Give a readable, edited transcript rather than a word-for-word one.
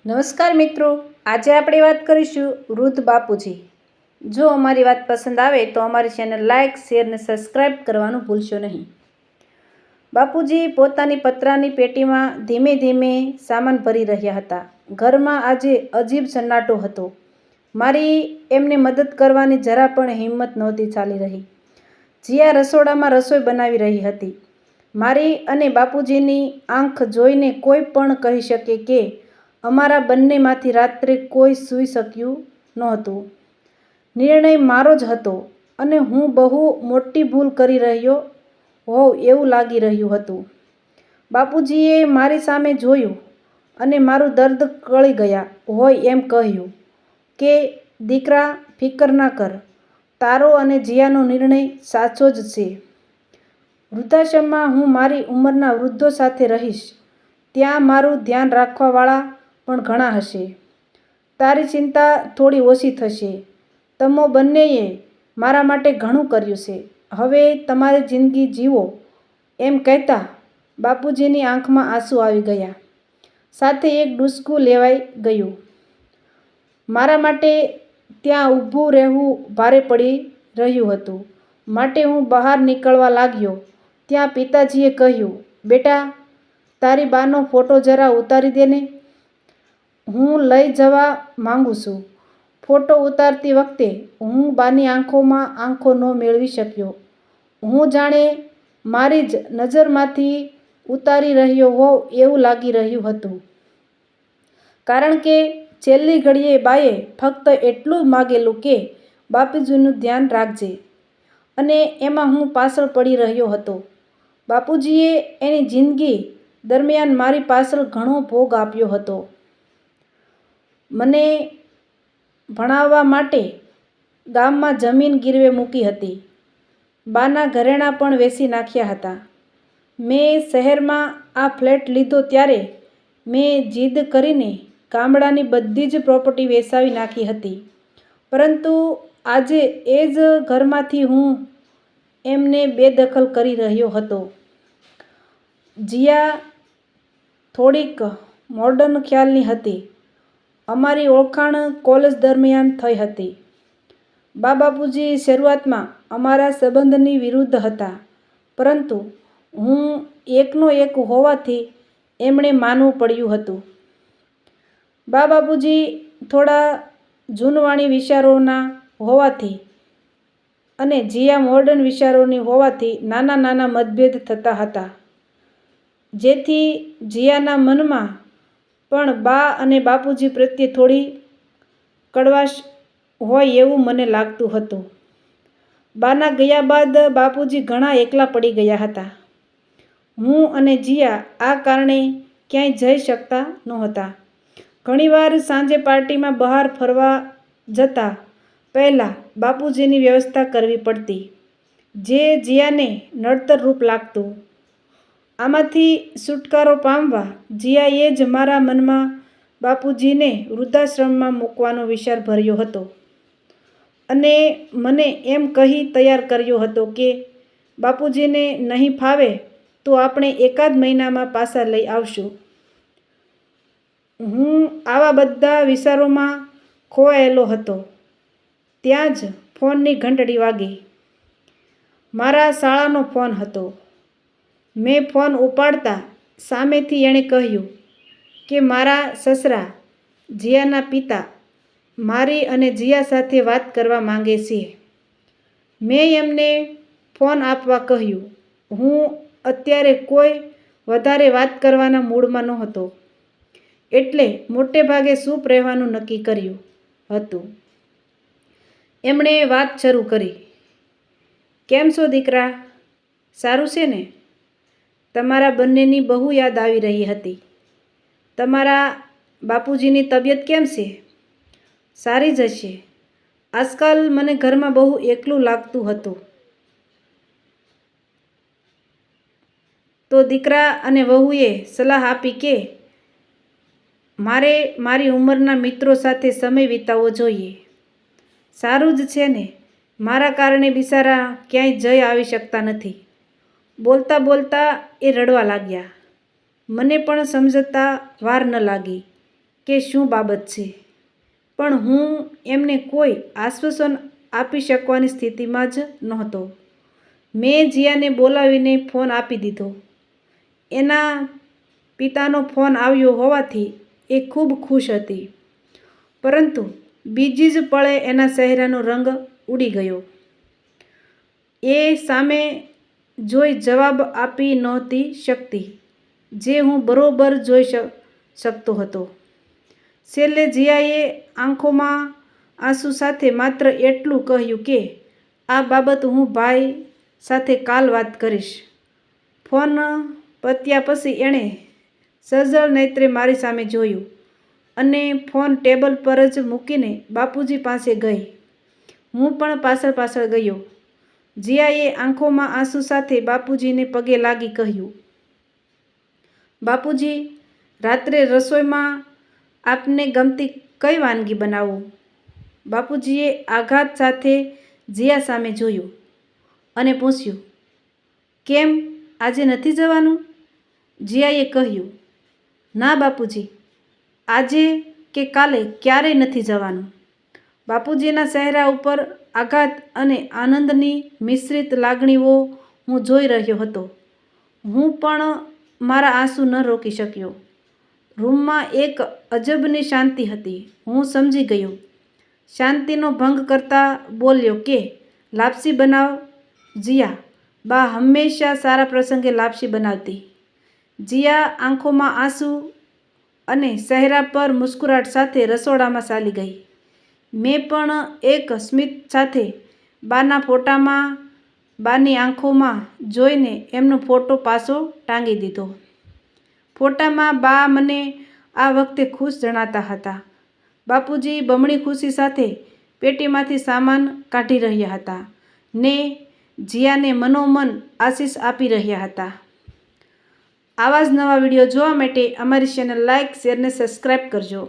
નમસ્કાર મિત્રો, આજે આપણે વાત કરીશું વૃદ્ધ બાપુજી. જો અમારી વાત પસંદ આવે તો અમારી ચેનલ લાઇક, શેર અને સબસ્ક્રાઈબ કરવાનું ભૂલશો નહીં. બાપુજી પોતાની પતરાની પેટીમાં ધીમે ધીમે સામાન ભરી રહ્યા હતા. ઘરમાં આજે અજીબ સન્નાટો હતો. મારી એમને મદદ કરવાની જરા પણ હિંમત નહોતી ચાલી રહી. જીયા રસોડામાં રસોઈ બનાવી રહી હતી. મારી અને બાપુજીની આંખ જોઈને કોઈ પણ કહી શકે કે અમારા બંનેમાંથી રાત્રે કોઈ સૂઈ શક્યું નહોતું. નિર્ણય મારો જ હતો અને હું બહુ મોટી ભૂલ કરી રહ્યો હોઉં એવું લાગી રહ્યું હતું. બાપુજીએ મારી સામે જોયું અને મારું દર્દ કળી ગયા હોય એમ કહ્યું કે દીકરા, ફિકર ના કર, તારો અને જીયાનો નિર્ણય સાચો જ છે. વૃદ્ધાશ્રમમાં હું મારી ઉંમરના વૃદ્ધો સાથે રહીશ. ત્યાં મારું ધ્યાન રાખવાવાળા પણ ઘણા હશે. તારી ચિંતા થોડી ઓછી થશે. તમે બંનેએ મારા માટે ઘણું કર્યું છે. હવે તમારી જિંદગી જીવો. એમ કહેતા બાપુજીની આંખમાં આંસુ આવી ગયા. સાથે એક ડૂસકું લેવાઈ ગયું. મારા માટે ત્યાં ઊભું રહેવું ભારે પડી રહ્યું હતું. માટે હું બહાર નીકળવા લાગ્યો ત્યાં પિતાજીએ કહ્યું, બેટા, તારી બાનો ફોટો જરા ઉતારી દે ને. હું લઈ જવા માંગુ છું. ફોટો ઉતારતી વખતે હું બાની આંખોમાં આંખો ન મેળવી શક્યો. હું જાણે મારી જ નજરમાંથી ઉતારી રહ્યો હોઉં એવું લાગી રહ્યું હતું. કારણ કે છેલ્લી ઘડીએ બાએ ફક્ત એટલું જ માગેલું કે બાપુજીનું ધ્યાન રાખજે, અને એમાં હું પાછળ પડી રહ્યો હતો. બાપુજીએ એની જિંદગી દરમિયાન મારી પાછળ ઘણો ભોગ આપ્યો હતો. મને ભણાવવા માટે ગામમાં જમીન ગીરવે મૂકી હતી. બાના ઘરેણાં પણ વેચી નાખ્યા હતા. મેં શહેરમાં આ ફ્લેટ લીધો ત્યારે મેં જીદ કરીને ગામડાની બધી જ પ્રોપર્ટી વેચાવી નાખી હતી. પરંતુ આજે એ જ ઘરમાંથી હું એમને બેદખલ કરી રહ્યો હતો. જીયા થોડીક મોડર્ન ખ્યાલની હતી. અમારી ઓળખાણ કોલેજ દરમિયાન થઈ હતી. બાપુજી શરૂઆતમાં અમારા સંબંધની વિરુદ્ધ હતા, પરંતુ હું એકનો એક હોવાથી એમણે માનવું પડ્યું હતું. બાપુજી થોડા જૂનવાણી વિચારોના હોવાથી અને જીયા મોડર્ન વિચારોની હોવાથી નાના નાના મતભેદ થતા હતા, જેથી જીયાના મનમાં પણ બા અને બાપુજી પ્રત્યે થોડી કડવાશ હોય એવું મને લાગતું હતું. બાના ગયા બાદ બાપુજી ઘણા એકલા પડી ગયા હતા. હું અને જીયા આ કારણે ક્યાંય જઈ શકતા નહોતા. ઘણીવાર સાંજે પાર્ટીમાં બહાર ફરવા જતા પહેલાં બાપુજીની વ્યવસ્થા કરવી પડતી, જે જીયાને નડતરરૂપ લાગતું. આમાંથી છુટકારો પામવા જીયાએ જ મારા મનમાં બાપુજીને વૃદ્ધાશ્રમમાં મૂકવાનો વિચાર ભર્યો હતો અને મને એમ કહી તૈયાર કર્યો હતો કે બાપુજીને નહીં ફાવે તો આપણે એકાદ મહિનામાં પાછા લઈ આવશું. હું આવા બધા વિચારોમાં ખોવાયેલો હતો. ત્યાં જ ફોનની ઘંટડી વાગી. મારા શાળાનો ફોન હતો. મેં ફોન ઉપાડતા સામેથી એણે કહ્યું કે મારા સસરા, જીયાના પિતા, મારી અને જીયા સાથે વાત કરવા માંગે છે. મેં એમને ફોન આપવા કહ્યું. હું અત્યારે કોઈ વધારે વાત કરવાના મૂડમાં નહોતો, એટલે મોટે ભાગે ચૂપ રહેવાનું નક્કી કર્યું હતું. એમણે વાત શરૂ કરી. કેમ છો દીકરા? સારું છે ને? તમારા બંનેની બહુ યાદ આવી રહી હતી. તમારા બાપુજીની તબિયત કેમ છે? સારી જ હશે. આજકાલ મને ઘરમાં બહુ એકલું લાગતું હતું. તો દીકરા અને વહુએ સલાહ આપી કે મારે મારી ઉંમરના મિત્રો સાથે સમય વિતાવવો જોઈએ. સારું જ છે ને, મારા કારણે બિચારા ક્યાંય જઈ આવી શકતા નથી. બોલતા બોલતા એ રડવા લાગ્યા. મને પણ સમજતા વાર ન લાગી. કે શું બાબત છે, પણ હું એમને કોઈ આશ્વાસન આપી શકવાની સ્થિતિમાં જ નહોતો. મેં જીયાને બોલાવીને ફોન આપી દીધો. એના પિતાનો ફોન આવ્યો હોવાથી એ ખૂબ ખુશ હતી, પરંતુ બીજી જ પળે એના ચહેરાનો રંગ ઉડી ગયો. એ સામે જોઈ જવાબ આપી નહોતી શકતી, જે હું બરોબર જોઈ શકતો હતો. છેલ્લે જીયાએ આંખોમાં આંસુ સાથે માત્ર એટલું કહ્યું કે આ બાબત હું ભાઈ સાથે કાલ વાત કરીશ. ફોન પત્યા પછી એણે સજ્જડ નેત્રે મારી સામે જોયું અને ફોન ટેબલ પર જ મૂકીને બાપુજી પાસે ગઈ. હું પણ પાછળ ગયો. જીયાએ આંખોમાં આંસુ સાથે બાપુજીને પગે લાગી કહ્યું, બાપુજી, રાત્રે રસોઈમાં આપને ગમતી કઈ વાનગી બનાવું? બાપુજીએ આઘાત સાથે જીયા સામે જોયું અને પૂછ્યું, કેમ, આજે નથી જવાનું? જીયાએ કહ્યું, ના બાપુજી, આજે કે કાલે ક્યારેય નથી જવાનું. બાપુજીના ચહેરા ઉપર આઘાત અને આનંદની મિશ્રિત લાગણીઓ હું જોઈ રહ્યો હતો. હું પણ મારા આંસુ ન રોકી શક્યો. રૂમમાં એક અજબની શાંતિ હતી. હું સમજી ગયો. શાંતિનો ભંગ કરતા બોલ્યો કે લાપસી બનાવ જીયા. બા હંમેશા સારા પ્રસંગે લાપસી બનાવતી. જીયા આંખોમાં આંસુ અને ચહેરા પર મુસ્કુરાટ સાથે રસોડામાં ચાલી ગઈ. મેં પણ એક સ્મિત સાથે બાના ફોટામાં બાની આંખોમાં જોઈને એમનો ફોટો પાછો ટાંગી દીધો. ફોટામાં બા મને આ વખતે ખુશ જણાતા હતા. બાપુજી બમણી ખુશી સાથે પેટીમાંથી સામાન કાઢી રહ્યા હતા ને જીયાને મનોમન આશીષ આપી રહ્યા હતા. આવા જ નવા વિડીયો જોવા માટે અમારી ચેનલ લાઇક, શેર ને સબસ્ક્રાઈબ કરજો.